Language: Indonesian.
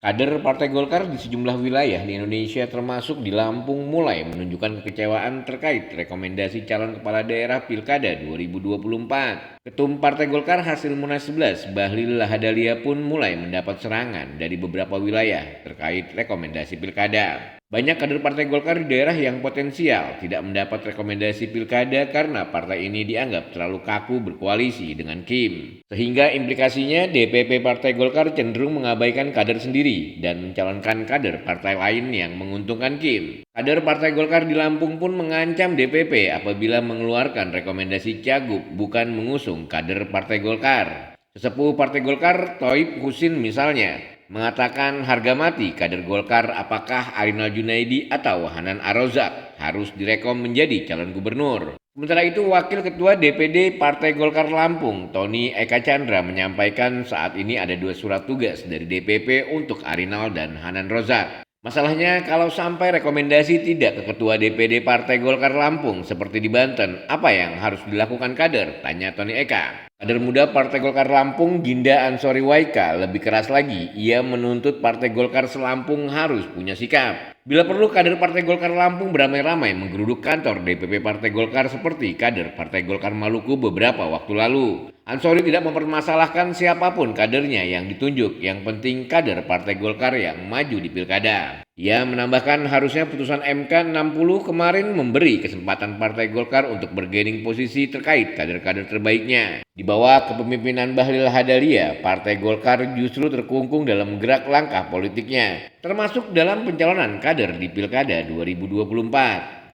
Kader Partai Golkar di sejumlah wilayah di Indonesia termasuk di Lampung mulai menunjukkan kekecewaan terkait rekomendasi calon kepala daerah Pilkada 2024. Ketum Partai Golkar hasil Munas 11, Bahlil Lahadalia pun mulai mendapat serangan dari beberapa wilayah terkait rekomendasi Pilkada. Banyak kader Partai Golkar di daerah yang potensial tidak mendapat rekomendasi Pilkada karena partai ini dianggap terlalu kaku berkoalisi dengan Kim. Sehingga implikasinya DPP Partai Golkar cenderung mengabaikan kader sendiri dan mencalonkan kader partai lain yang menguntungkan Kim. Kader Partai Golkar di Lampung pun mengancam DPP apabila mengeluarkan rekomendasi Cagup bukan mengusung kader Partai Golkar. Sesepuh Partai Golkar, Toib Husin misalnya, mengatakan harga mati kader Golkar apakah Arinal Junaidi atau Hanan Arozak harus direkom menjadi calon gubernur. Sementara itu, Wakil Ketua DPD Partai Golkar Lampung, Tony Eka Chandra menyampaikan saat ini ada 2 surat tugas dari DPP untuk Arinal dan Hanan Rozak. Masalahnya kalau sampai rekomendasi tidak ke Ketua DPD Partai Golkar Lampung seperti di Banten, apa yang harus dilakukan kader? Tanya Tony Eka. Kader muda Partai Golkar Lampung, Ginda Ansori Waika, lebih keras lagi. Ia menuntut Partai Golkar Selampung harus punya sikap. Bila perlu, kader Partai Golkar Lampung beramai-ramai menggeruduk kantor DPP Partai Golkar seperti kader Partai Golkar Maluku beberapa waktu lalu. Ansori tidak mempermasalahkan siapapun kadernya yang ditunjuk, yang penting kader Partai Golkar yang maju di pilkada. Ia menambahkan harusnya putusan MK 60 kemarin memberi kesempatan Partai Golkar untuk bergaining posisi terkait kader-kader terbaiknya. Di bawah kepemimpinan Bahlil Lahadalia, Partai Golkar justru terkungkung dalam gerak langkah politiknya, termasuk dalam pencalonan kader di Pilkada 2024.